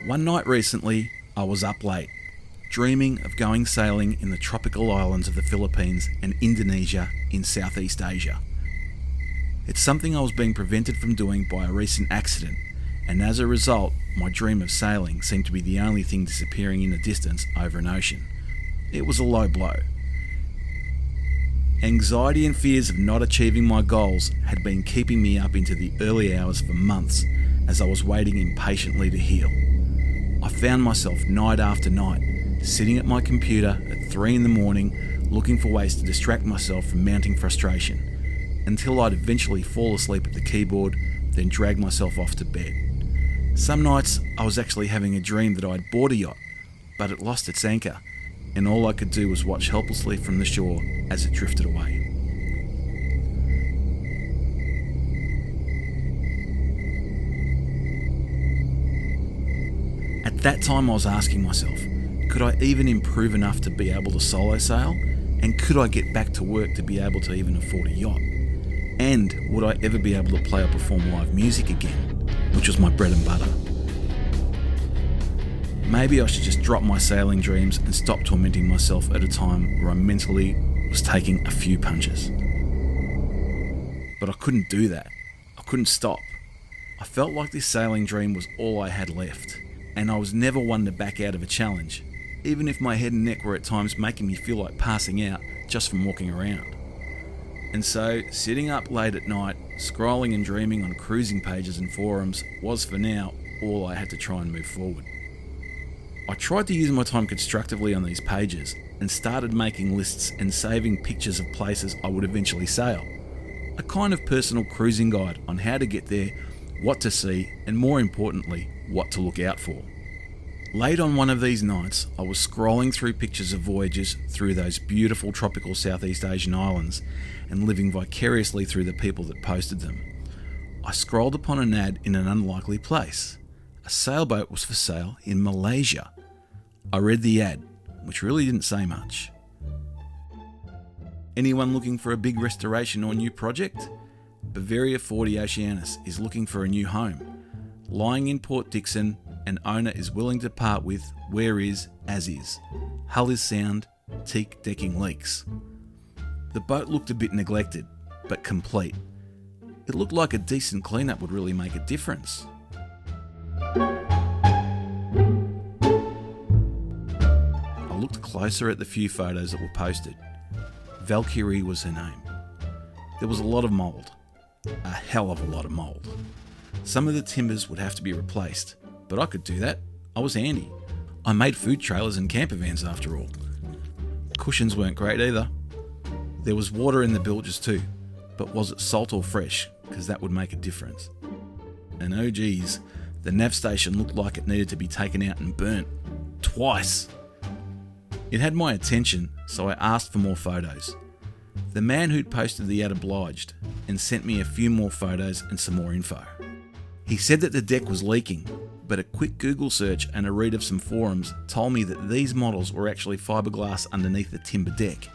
One night recently, I was up late, dreaming of going sailing in the tropical islands of the Philippines and Indonesia in Southeast Asia. It's something I was being prevented from doing by a recent accident, and as a result, my dream of sailing seemed to be the only thing disappearing in the distance over an ocean. It was a low blow. Anxiety and fears of not achieving my goals had been keeping me up into the early hours for months as I was waiting impatiently to heal. I found myself night after night, sitting at my computer at 3 a.m, looking for ways to distract myself from mounting frustration, until I'd eventually fall asleep at the keyboard, then drag myself off to bed. Some nights I was actually having a dream that I'd bought a yacht, but it lost its anchor, and all I could do was watch helplessly from the shore as it drifted away. At that time I was asking myself, could I even improve enough to be able to solo sail? And could I get back to work to be able to even afford a yacht? And would I ever be able to play or perform live music again, which was my bread and butter? Maybe I should just drop my sailing dreams and stop tormenting myself at a time where I mentally was taking a few punches. But I couldn't do that. I couldn't stop. I felt like this sailing dream was all I had left, and I was never one to back out of a challenge, even if my head and neck were at times making me feel like passing out just from walking around. And so, sitting up late at night, scrolling and dreaming on cruising pages and forums was for now all I had to try and move forward. I tried to use my time constructively on these pages and started making lists and saving pictures of places I would eventually sail. A kind of personal cruising guide on how to get there, what to see, and more importantly, what to look out for. Late on one of these nights, I was scrolling through pictures of voyages through those beautiful tropical Southeast Asian islands and living vicariously through the people that posted them. I scrolled upon an ad in an unlikely place. A sailboat was for sale in Malaysia. I read the ad, which really didn't say much. Anyone looking for a big restoration or new project? Bavaria 40 Oceanus is looking for a new home. Lying in Port Dickson, an owner is willing to part with where is as is. Hull is sound, teak decking leaks. The boat looked a bit neglected, but complete. It looked like a decent cleanup would really make a difference. I looked closer at the few photos that were posted. Valkyrie was her name. There was a lot of mould. A hell of a lot of mould. Some of the timbers would have to be replaced, but I could do that. I was handy. I made food trailers and camper vans after all. Cushions weren't great either. There was water in the bilges too, but was it salt or fresh? Because that would make a difference. And oh geez, the nav station looked like it needed to be taken out and burnt. Twice! It had my attention, so I asked for more photos. The man who'd posted the ad obliged and sent me a few more photos and some more info. He said that the deck was leaking, but a quick Google search and a read of some forums told me that these models were actually fiberglass underneath the timber deck,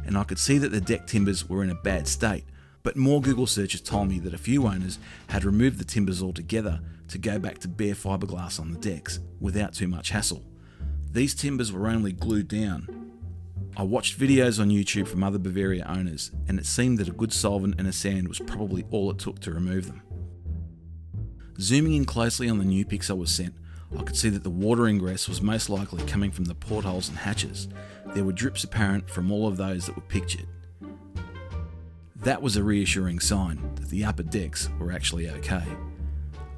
and I could see that the deck timbers were in a bad state, but more Google searches told me that a few owners had removed the timbers altogether to go back to bare fiberglass on the decks without too much hassle. These timbers were only glued down. I watched videos on YouTube from other Bavaria owners, and it seemed that a good solvent and a sand was probably all it took to remove them. Zooming in closely on the new pics I was sent, I could see that the water ingress was most likely coming from the portholes and hatches. There were drips apparent from all of those that were pictured. That was a reassuring sign that the upper decks were actually okay.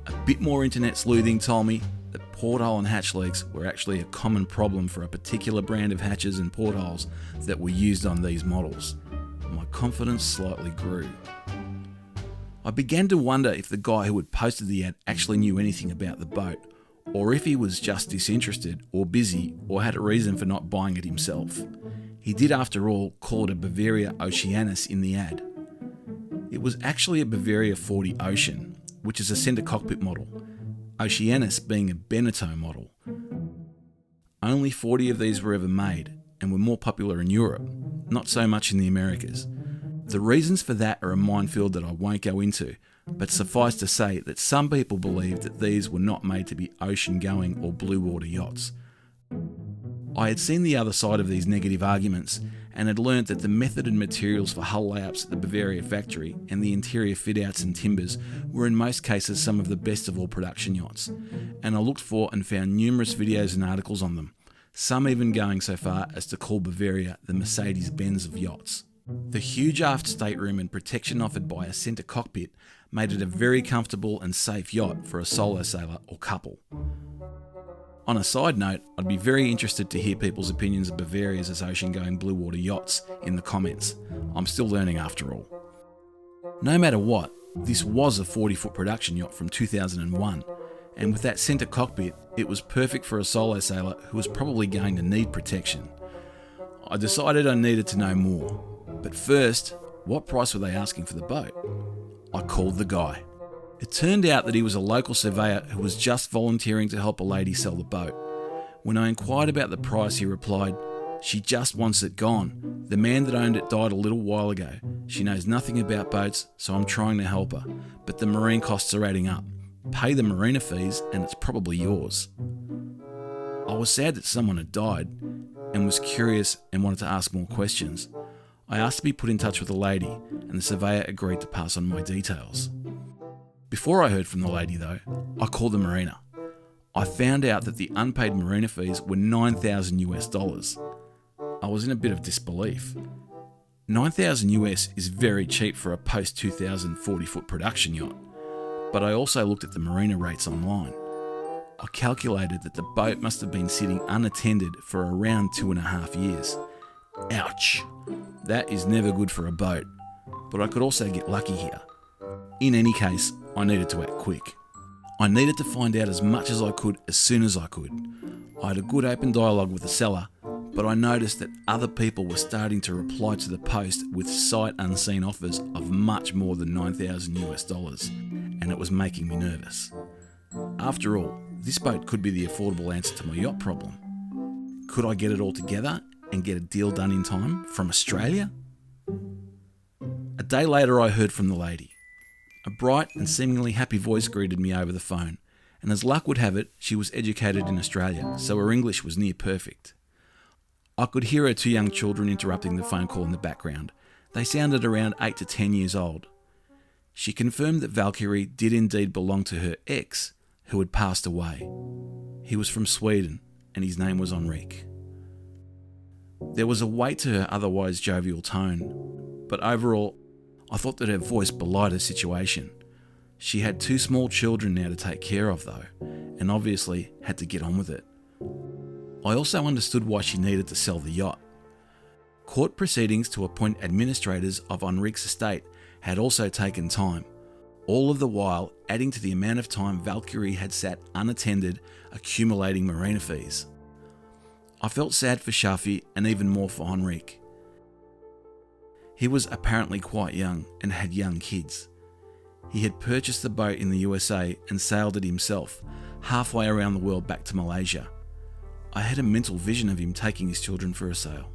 A bit more internet sleuthing told me that porthole and hatch leaks were actually a common problem for a particular brand of hatches and portholes that were used on these models. My confidence slightly grew. I began to wonder if the guy who had posted the ad actually knew anything about the boat, or if he was just disinterested or busy or had a reason for not buying it himself. He did, after all, call it a Bavaria Oceanus in the ad. It was actually a Bavaria 40 Ocean, which is a centre cockpit model, Oceanus being a Beneteau model. Only 40 of these were ever made and were more popular in Europe, not so much in the Americas. The reasons for that are a minefield that I won't go into, but suffice to say that some people believe that these were not made to be ocean-going or blue water yachts. I had seen the other side of these negative arguments and had learnt that the method and materials for hull layups at the Bavaria factory and the interior fit-outs and timbers were in most cases some of the best of all production yachts, and I looked for and found numerous videos and articles on them, some even going so far as to call Bavaria the Mercedes-Benz of yachts. The huge aft stateroom and protection offered by a centre cockpit made it a very comfortable and safe yacht for a solo sailor or couple. On a side note, I'd be very interested to hear people's opinions of Bavarias as ocean-going blue water yachts in the comments. I'm still learning after all. No matter what, this was a 40-foot production yacht from 2001, and with that centre cockpit, it was perfect for a solo sailor who was probably going to need protection. I decided I needed to know more, but first, what price were they asking for the boat? I called the guy. It turned out that he was a local surveyor who was just volunteering to help a lady sell the boat. When I inquired about the price, he replied, "She just wants it gone. The man that owned it died a little while ago. She knows nothing about boats, so I'm trying to help her. But the marine costs are adding up. Pay the marina fees and it's probably yours." I was sad that someone had died and was curious and wanted to ask more questions. I asked to be put in touch with the lady and the surveyor agreed to pass on my details. Before I heard from the lady though, I called the marina. I found out that the unpaid marina fees were $9,000. I was in a bit of disbelief. $9,000 is very cheap for a post-2000 40-foot production yacht, but I also looked at the marina rates online. I calculated that the boat must have been sitting unattended for around 2.5 years. Ouch! That is never good for a boat, but I could also get lucky here. In any case, I needed to act quick. I needed to find out as much as I could as soon as I could. I had a good open dialogue with the seller, but I noticed that other people were starting to reply to the post with sight unseen offers of much more than $9,000, and it was making me nervous. After all, this boat could be the affordable answer to my yacht problem. Could I get it all together and get a deal done in time from Australia? A day later I heard from the lady. A bright and seemingly happy voice greeted me over the phone, and as luck would have it, she was educated in Australia, so her English was near perfect. I could hear her two young children interrupting the phone call in the background. They sounded around 8 to 10 years old. She confirmed that Valkyrie did indeed belong to her ex, who had passed away. He was from Sweden, and his name was Henrik. There was a weight to her otherwise jovial tone, but overall, I thought that her voice belied her situation. She had 2 small children now to take care of though, and obviously had to get on with it. I also understood why she needed to sell the yacht. Court proceedings to appoint administrators of Henrik's estate had also taken time, all of the while adding to the amount of time Valkyrie had sat unattended, accumulating marina fees. I felt sad for Shafi and even more for Henrik. He was apparently quite young and had young kids. He had purchased the boat in the USA and sailed it himself, halfway around the world back to Malaysia. I had a mental vision of him taking his children for a sail.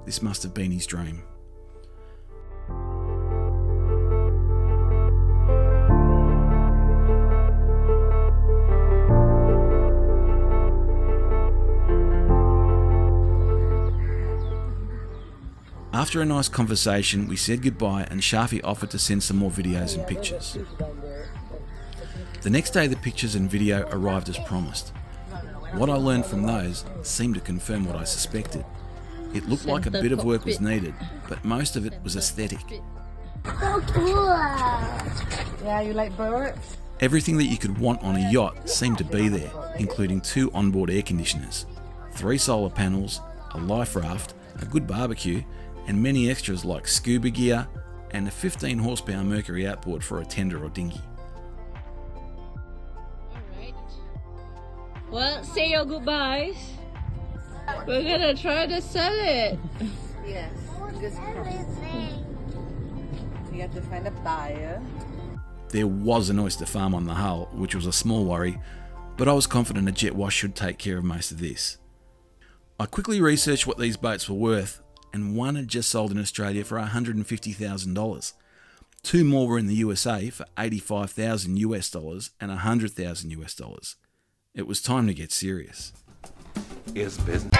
This must have been his dream. After a nice conversation, we said goodbye and Shafi offered to send some more videos and pictures. The next day the pictures and video arrived as promised. What I learned from those seemed to confirm what I suspected. It looked like a bit of work was needed, but most of it was aesthetic. So cool! Yeah, you like birds? Everything that you could want on a yacht seemed to be there, including 2 onboard air conditioners, 3 solar panels, a life raft, a good barbecue, and many extras like scuba gear and a 15 horsepower Mercury outboard for a tender or dinghy. Alright. Well, say your goodbyes. We're gonna try to sell it. Yes. You have to find a buyer. There was an oyster farm on the hull, which was a small worry, but I was confident a jet wash should take care of most of this. I quickly researched what these boats were worth, and one had just sold in Australia for $150,000. Two more were in the USA for $85,000 US dollars and $100,000 US dollars. It was time to get serious. Is business.